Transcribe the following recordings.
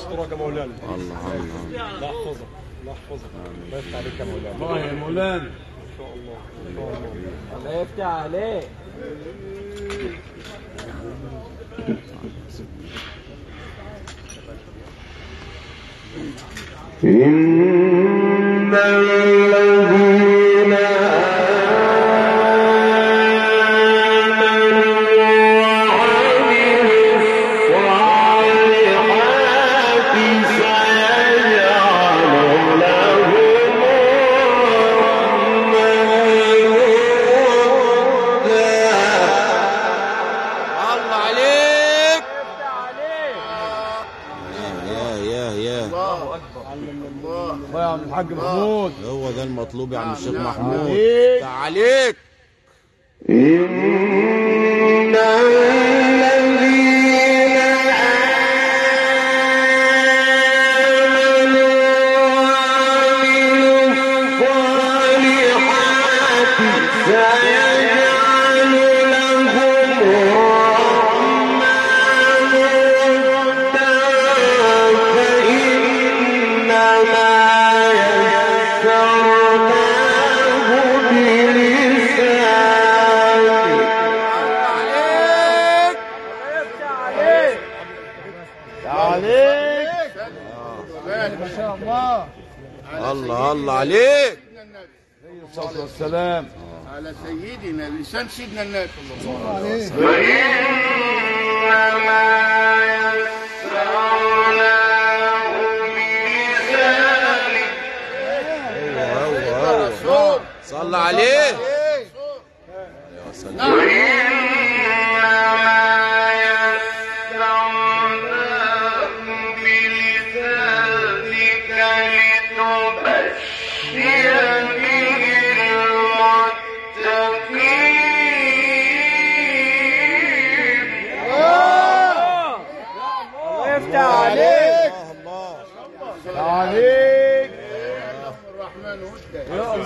اشكرك يا مولانا. الله الله. الله يحفظك، الله يحفظك، الله يفتح عليك يا مولانا. الله يا مولانا. ان شاء الله ان شاء الله. الله يفتح عليك. إن الذين الحاج محمود هو ده المطلوب يا عم الشيخ محمود. عليك. إن الذين آمنوا وعملوا الصالحات سيجعل لهم الرحمن ودا فإنما الله الله عليك. الصلاة والسلام على سيدنا لسان سيدنا النبي صلى الله عليه وسلم. فإنما يسرناه بلسانك. صلى عليه. يا سلام.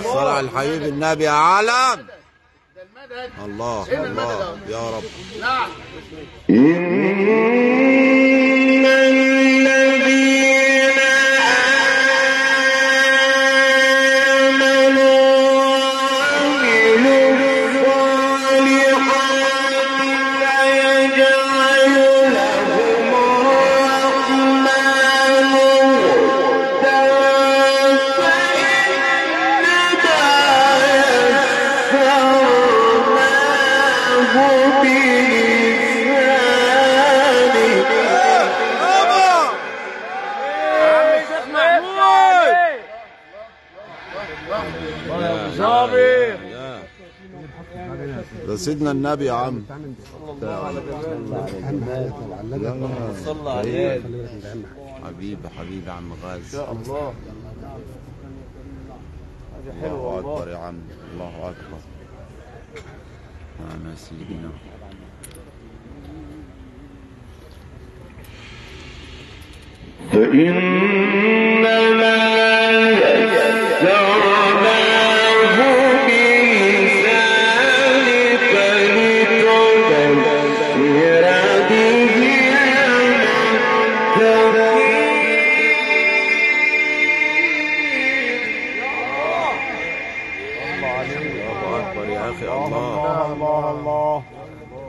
صلى على الحبيب النبي يا عالم. الله الله يا رب. نعم. إن الذين آمنوا وعملوا الصالحات سيجعل لهم الرحمن ودا ده سيدنا النبي يا عم. صلى عليه. حبيبي حبيبي يا عم غازي. ان شاء الله. الله اكبر يا عم. الله اكبر. يا سيدنا. فإنما يسرناه بلسانك لتبشر به الله اكبر يا اخي. الله الله الله.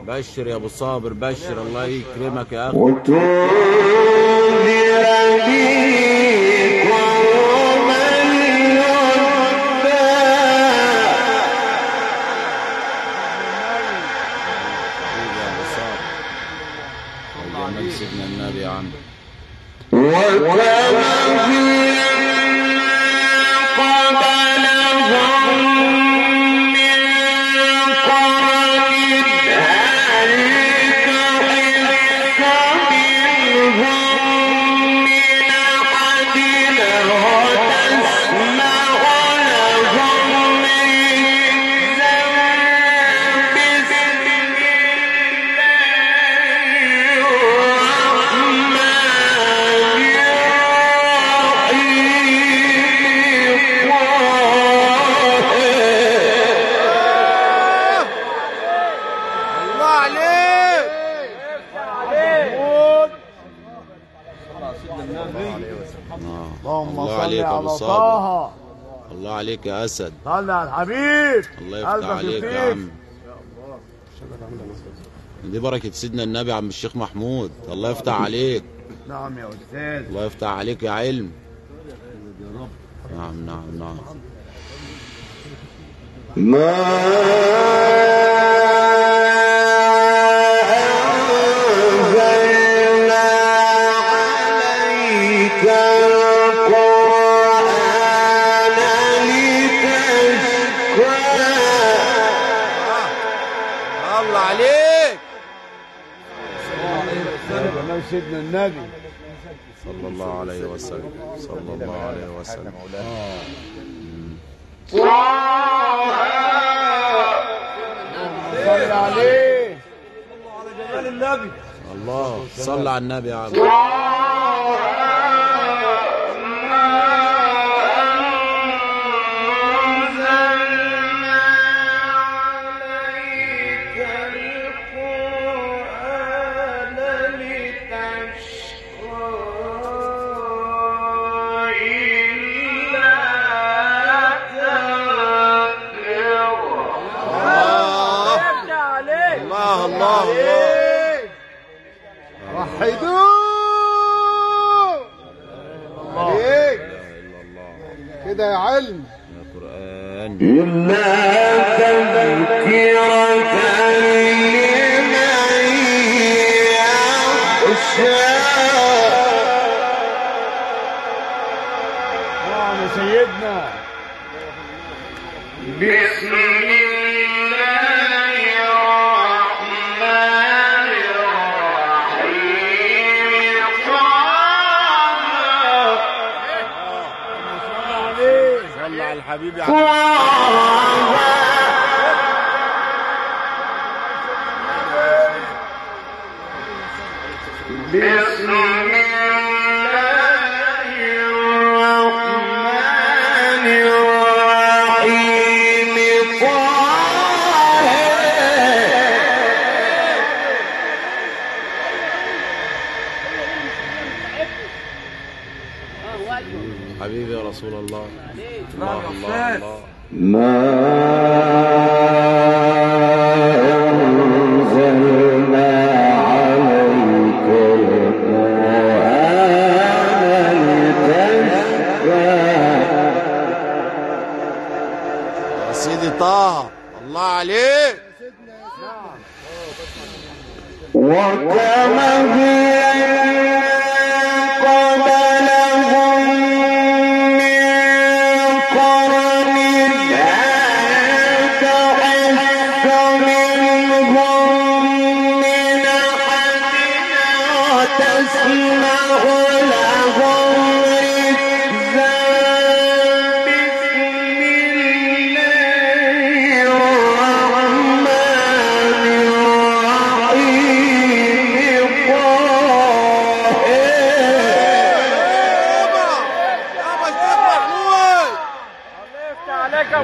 بشر يا ابو صابر بشر. الله يكرمك يا اخي. وتنذر به قوما جمال سيدنا النبي يا عم. الرحمن عليك يا ابو صابر. طه. الله عليك يا اسد. صلي على الحبيب. الله يفتح قلبك عليك يا يطيب. عم. دي بركة سيدنا النبي عم الشيخ محمود. الله يفتح عليك. نعم يا استاذ. الله يفتح عليك يا علم. نعم نعم نعم. الله عليك. جمال سيدنا النبي صلى الله عليه وسلم. صلى الله عليه وسلم. صلي عليه. الله صلى على النبي يا عم. الله الله الله. وحدوه. عليك كده يا علم. يا قرآن. إلا تذكرة لمن يخشى. نعم يا سيدنا. بسم الله الرحمن الرحيم. صلى على الحبيب يا عم. بسم الله الرحمن الرحيم. حبيبي يا رسول الله. الله الله الله. ما أنزلنا عليك القرآن لتشقى. يا سيدي طه الله عليك. وكما هي قبلهم من قرن هل تحس منهم من أحد وتسمع لهم ركزا. بسم الله الرحمن الرحيم.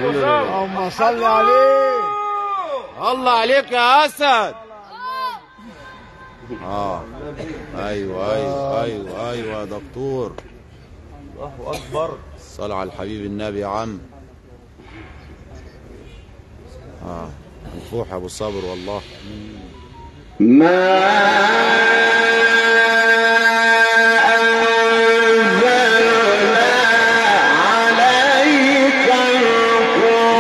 اللهم صل عليه. الله عليك يا اسد. ايوه ايوه ايوه ايوه يا دكتور. الله أكبر. صل على الحبيب النبي يا عم. مفوح يا ابو صابر والله. ما أنزلنا عليك القرآن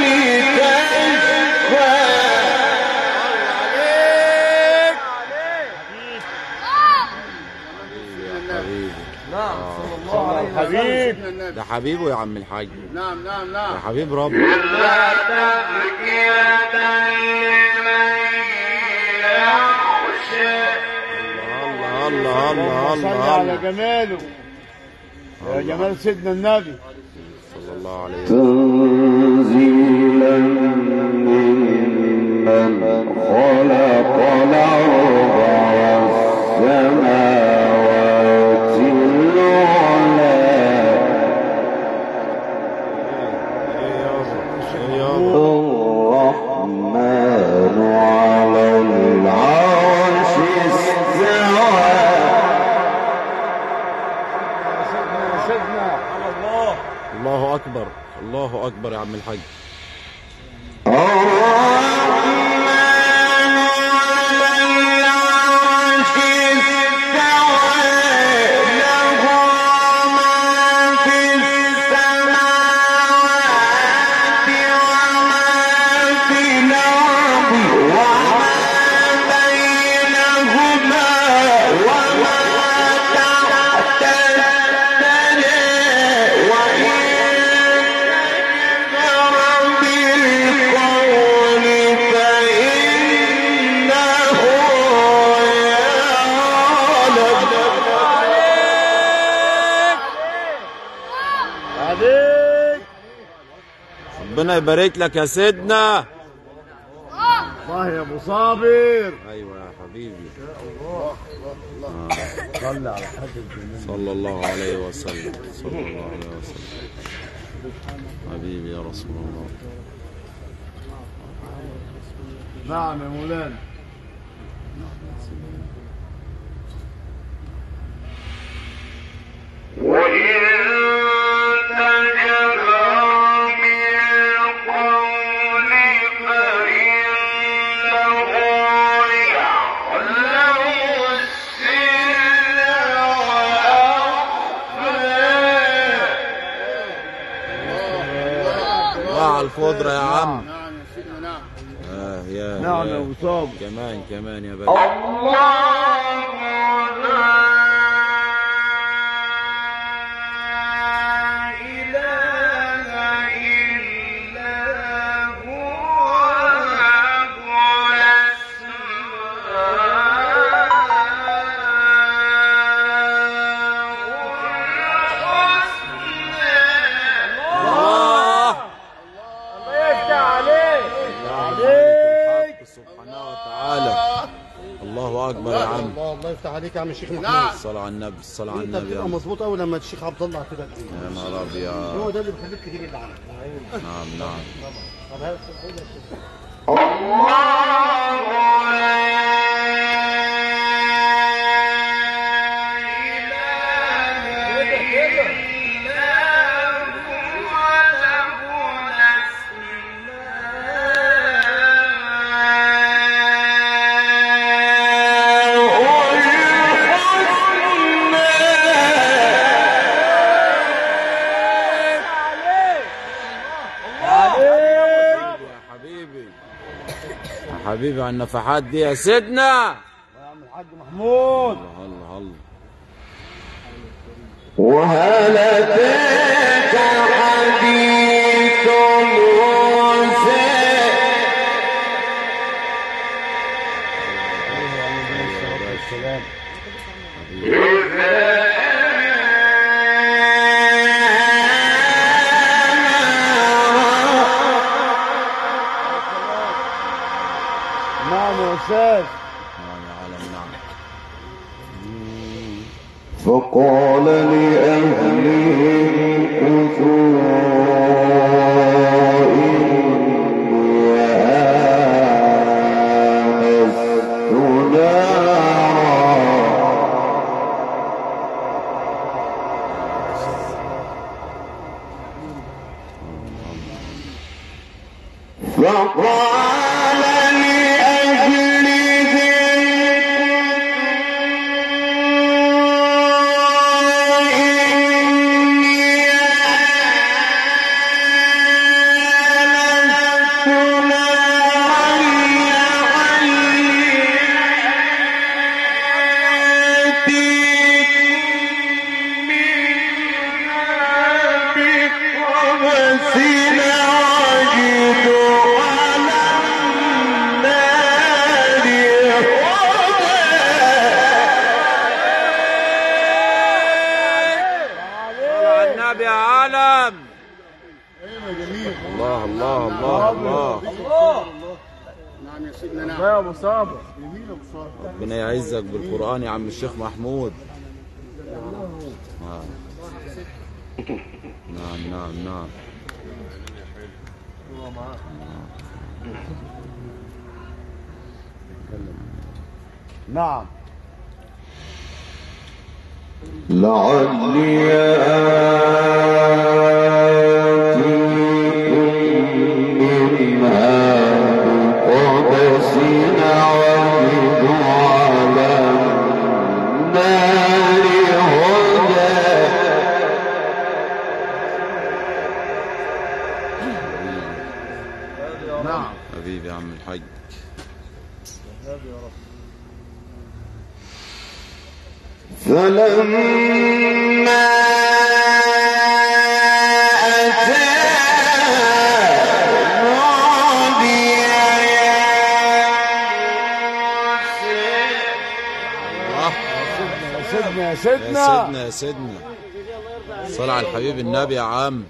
لتشقى. حبيبي. نعم صلى الله عليه وسلم. حبيب. ده حبيبه يا عم الحاج. نعم نعم ده نعم. حبيب ربي. لا تذكرة لمن يخشى. الله الله صل الله على الله. جماله. يا جمال سيدنا النبي. صلى الله عليه وسلم. تنزيلا ممن خلق الأرض والسماوات العلى. الرحمن على العرش استوى. الحج. ربنا يبارك لك يا سيدنا. الله يا ابو صابر. ايوه يا حبيبي. صلي على حبيبي صلى الله عليه وسلم. صلى الله عليه وسلم. حبيبي يا رسول الله. نعم يا مولانا. الفضرة يا عم. نعم يا سيدنا. نعم. يا نعم يا ابو صابر. كمان يا باشا. الله اكبر يا عم. الله يفتح عليك يا عم الشيخ محمود. نعم. الصلاة على النبي. الصلاة على انت النبي. بتبقى مظبوط قوي لما الشيخ عبد الله كده. يا نهار ابيض. هو ده اللي بيخليك تجيب اللي عنك. نعم. طب هات حبيبي على النفحات دي يا سيدنا. يا عم الحاج محمود. الله. وهل أتاك حديث موسى. نعم يا استاذ. نعم. فقال لأهلهم كثوا إني آنست نارا. فقال النبي يا عالم. الله. نعم يا سيدنا. نعم يا ابو صابر. ربنا يعزك بالقرآن يا عم الشيخ محمود. نعم. نعم. لعلي آتيكم نعم. حبيبي يا عم الحاج. فلما سيدنا يا سيدنا يا سيدنا، صل على الحبيب النبي يا عم.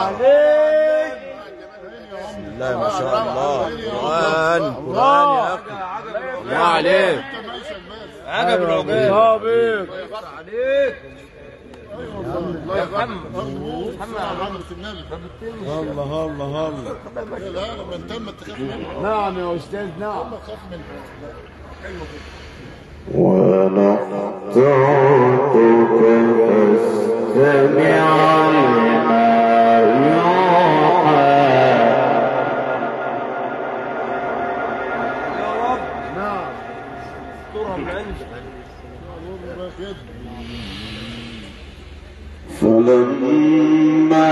عليك. بسم الله ما شاء الله. قرآن قرآن يا أخي. الله عليك. عجب العجاب. صابر عليك يا محمد. الله الله الله. لا لما تم تخاف منه. نعم يا أستاذ نعم. تخاف منه. ونقطعتك فاستمع لما يوحى. يا رب. نعم. استرها من عندك. فلما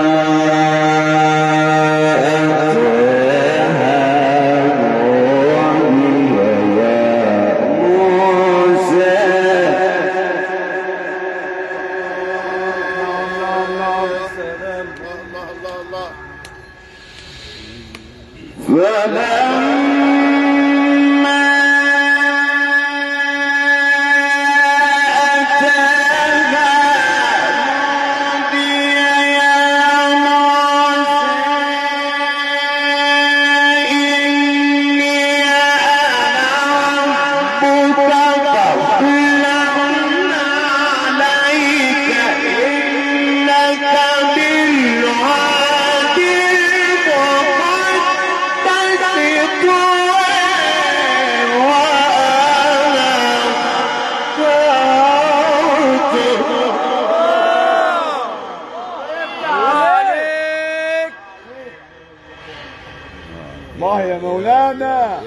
الله يا مولانا.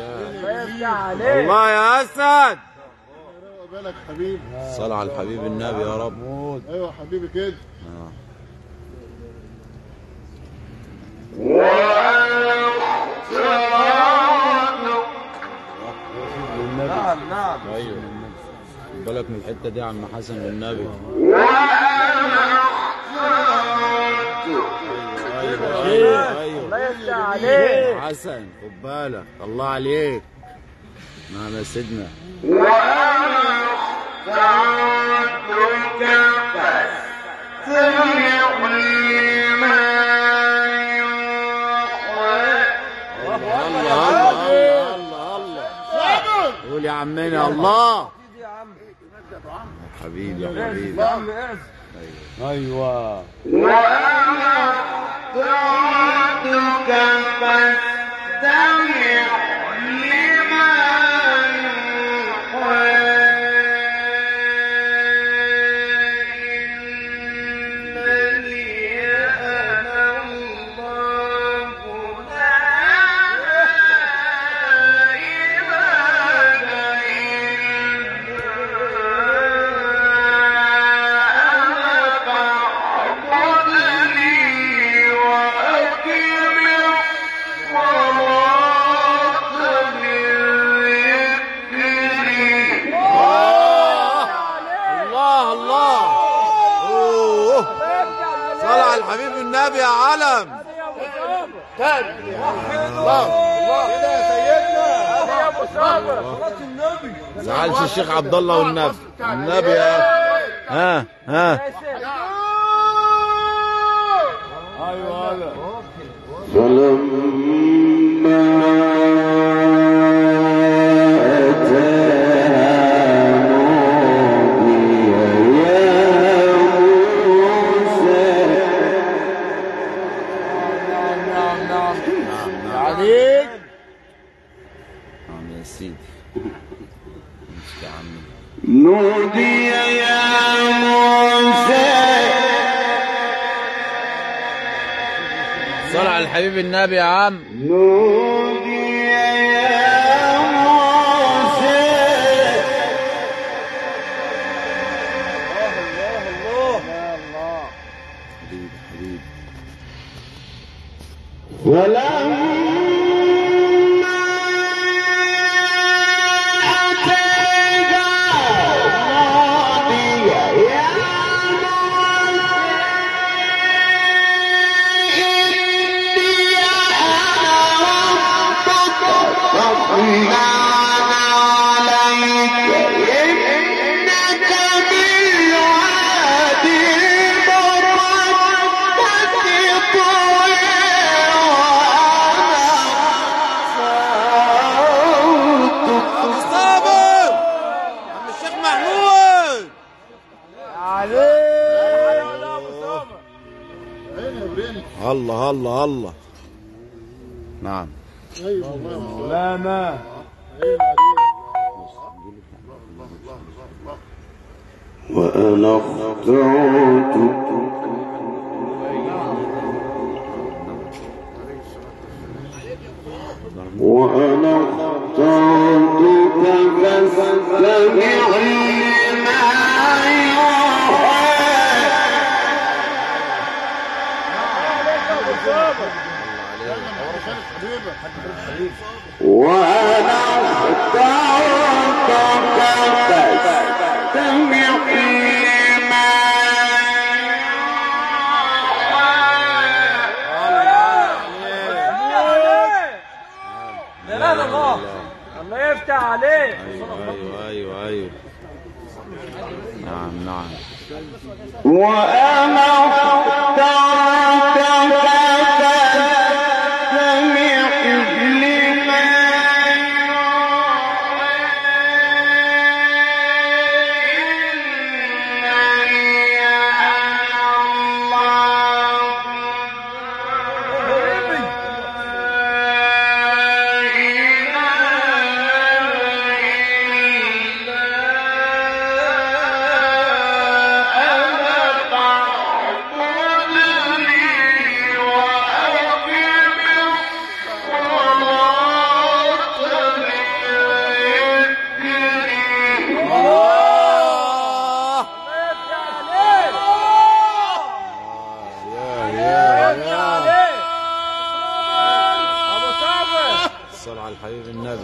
الله يا أسد. بالك حبيبي. صل على الحبيب النبي يا رب. ايوه حبيبي كده. نعم نعم. ايوه بالك من الحته دي يا عم حسن والنبي. ايوه الله يفتح عليك حسن، خد بالك. الله عليك. نعم يا سيدنا. قول يا عمنا الله. حبيبي يا حبيبي. ايوه حبيب النبي يا علم. الله كده يا سيدنا. يا ابو صابر صلاة النبي. زعلش الشيخ عبد الله والنبي. النبي يا ها ايوه فلما سيدي. امسك يا عمي. نودي يا موسى. صل على الحبيب النبي يا عم. نودي يا موسى. حبيبي حبيبي. ولما أتيت نودي يا الله الله الله. نعم. ايوه والله مولانا. وأنا اخترتك وأنا اخترتك فاستمع لما يوحى. وأنا اخترتك فاستمع لما لا لا الله الله يفتح عليك. ايوه ايوه ايوه. نعم نعم. وأنا اخترتك فاستمع لما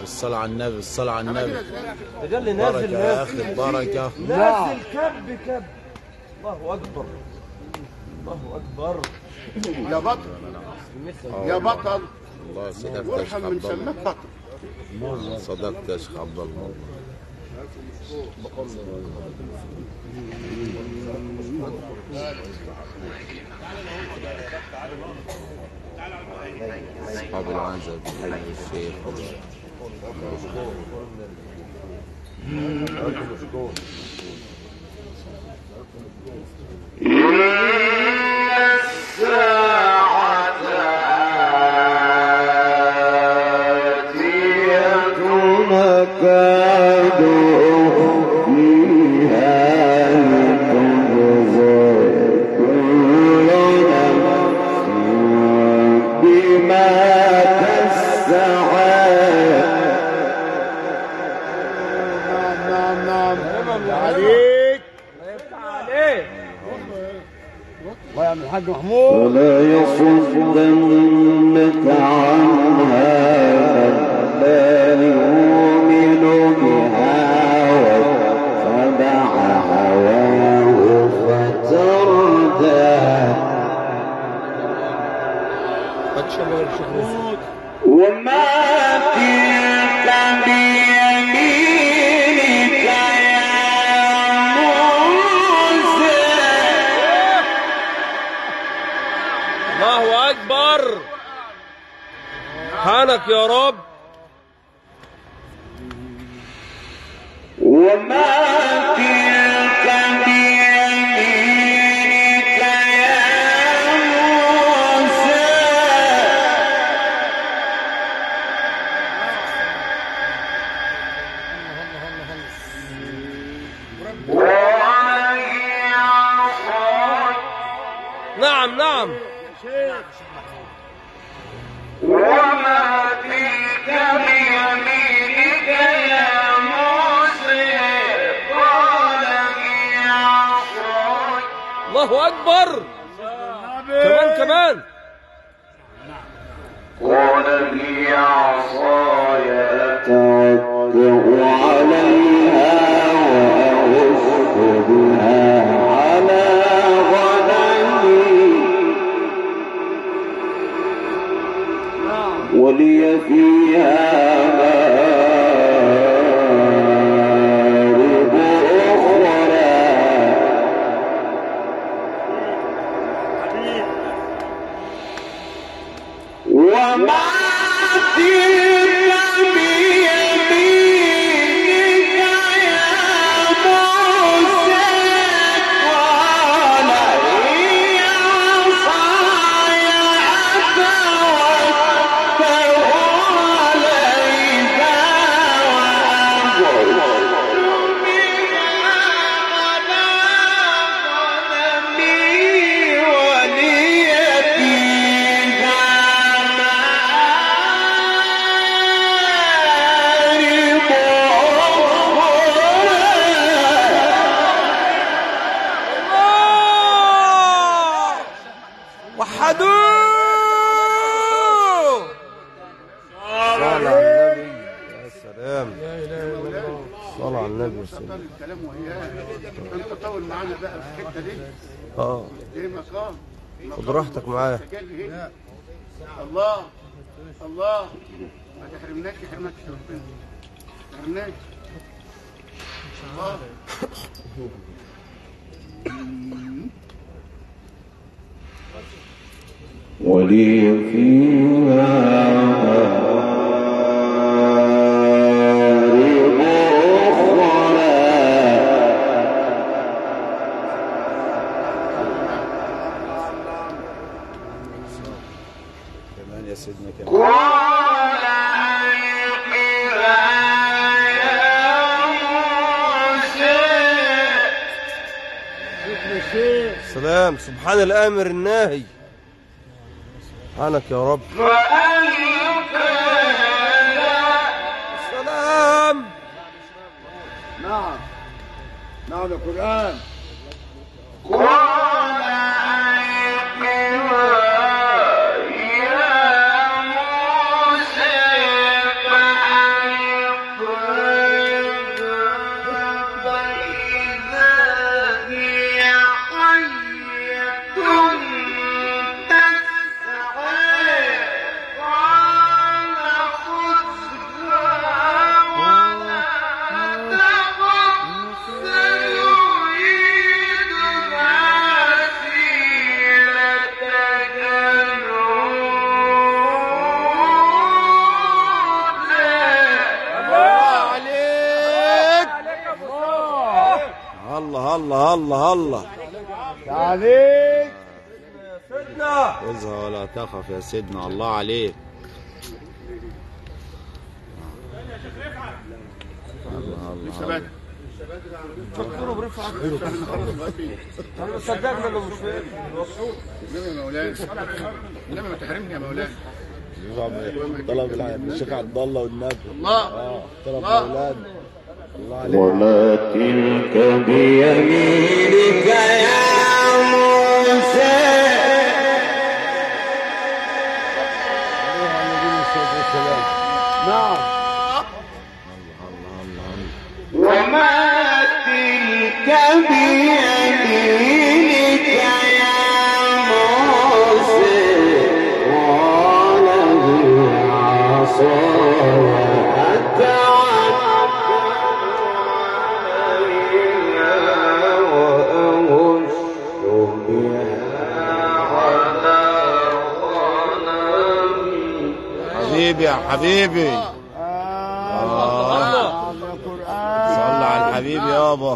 الصلاة على النبي الصلاة على النبي. تجلي نازل بركة يا أخي البركة. نازل كب كب. الله أكبر الله أكبر. يا بطل يا بطل الله صدقت يا شيخ وارحم من عبد الله. سماك بطل. صدقت يا شيخ عبد الله. أصحاب العنزة الشيخ الحاج محمود. فلا يصدنك عنها لا يؤمن بها واتبع هواه فتردى. وما تلك بيمينك يا موسى. الله أكبر. سبحانك يا رب. وما تلك بيمينك يا موسى. نعم نعم. وما تلك بيمينك يا موسى قال هي عصاي. الله أكبر. كمان قال هي عصاي أتوكأ عليها وأهش بها على غنمي ولي فيها مآرب أخرى. وما تلك بيمينك يا موسى قال هي عصاي أتوكأ عليها وأهش بها على غنمي ولي فيها وحدوه. صلى على النبي. يا سلام. صلى على النبي. طال الكلام وياه. انت طول معانا بقى في الحته دي. دي مقام. خد راحتك معايا. تجلي هنا. الله الله ما تحرمناش حرمتك ربنا. ما تحرمناش. الله. ولي فيها مآرب أخرى. كمان يا سيدنا كمان. قال ألقها يا موسى. سلام. سبحان الآمر الناهي. سبحانك يا رب. سلام. نعم نعم القرآن. قال ألقها يا موسى فألقها فإذا هي حية تسعى. قال خذها ولا تخف سنعيدها سيرتك الله الله الله الله. عليك خذها ولا تخف يا سيدنا. الله عليك. الله الله. فكروا برفعة. أنا صدقنا إنه مش فاهم. النبي يا مولانا. النبي ما تحرمني يا مولانا. طلب الشيخ عبد الله والنبي. الله. طلب الله. مولانا. الله عليك. وما تلك بيمينك يا موسى. نعم وما تلك بيمينك يا موسى قال هي عصاي أتوكأ عليها وأهش بها على غنمي. حبيبي يا حبيبي. صلى على الحبيب يابا.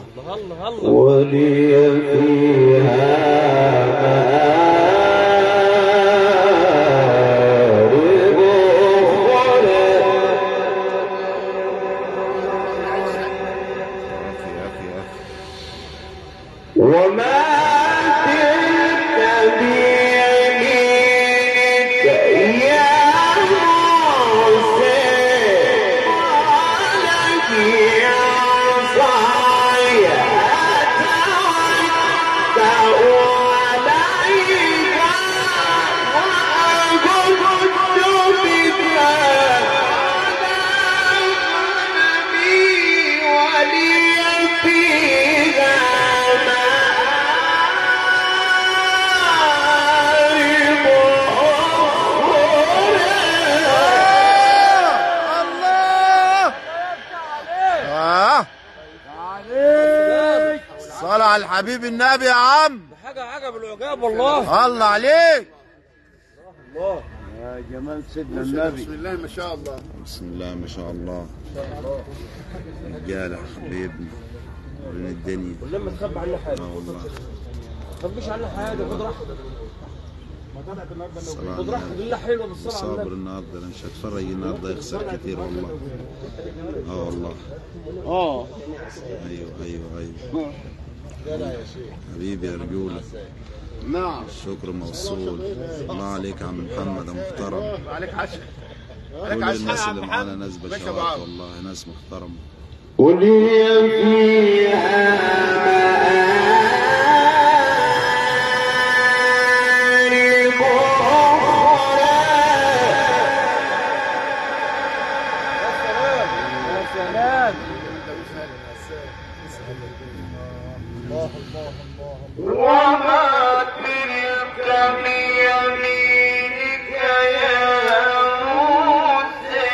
ولي فيها مآرب أخرى. وما تلك على حبيب النبي يا عم. حاجة عجب العجاب والله. الله عليك. الله يا جمال سيدنا النبي. بسم الله ما شاء الله. بسم الله ما شاء الله. رجاله حبيبنا ورينا الدنيا. ولما تخبي عنا حاجة. والله. ما تخبيش عنا حاجة، خد راحتك. خد راحتك بالله، حلوة بالصلاة على صابر النبي. النهارده، انا مش هتفرج النهارده يخسر كتير والله. والله. ايوه حبيبي يا رجوله. نعم. الشكر موصول. الله عليك يا عم محمد يا محترم. عليك عشق. كل الناس اللي معانا ناس بشوات والله، ناس محترمه. ولي فيها وما تلك بيمينك يا موسى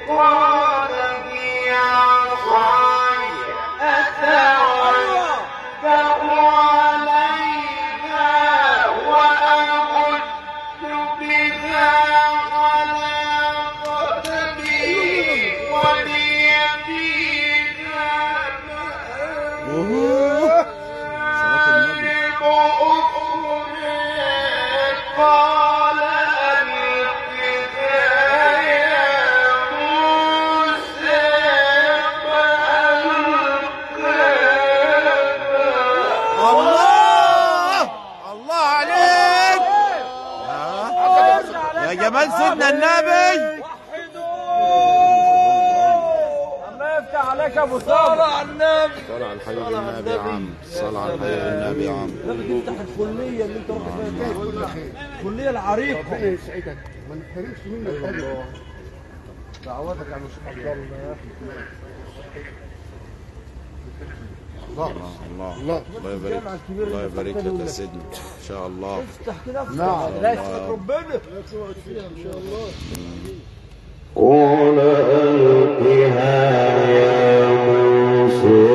قال هي عصاي أتوكأ عليها وأحث بها على غنمي ولي فيها قال ألقها يا موسى الله عليك يا جمال سيدنا النبي. الله يفتح عليك يا ابو صالح على النبي. صل على الحبيب النبي يا عم. صل على الحبيب النبي يا عم. تفتح الكلية اللي انت رحت فيها، الكلية العريقة. ربنا يسعدك ما نحرمش منك ابدا. دعواتك على الشيخ عبد الله. الله يبارك. الله يبارك لك يا سيدنا ان شاء الله. افتح كده، افتح. نعم. لا يسعدك ربنا. قال ألقها يا موسى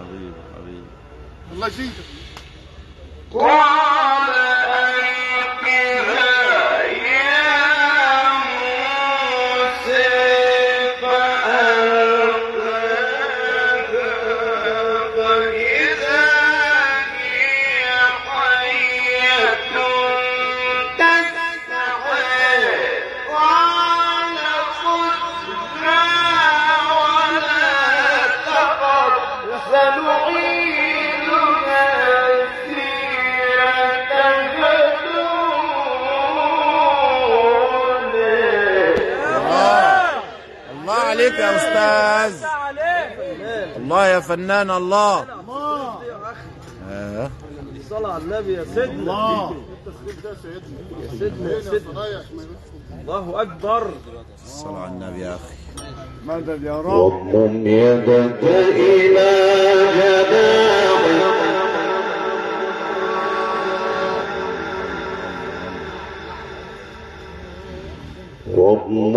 حبيبي الله يزيدك. قال ألقها يا موسى فإذا هي حية تسعى قال خذها ولا تخف سنعيدها سيرتها الله عليك يا استاذ. الله يا فنان الله. الصلاة على النبي يا سيدنا. سيدنا الله أكبر. الصلاة على النبي يا اخي. مدد يا رب. واضم يدك إلى جناحك واضم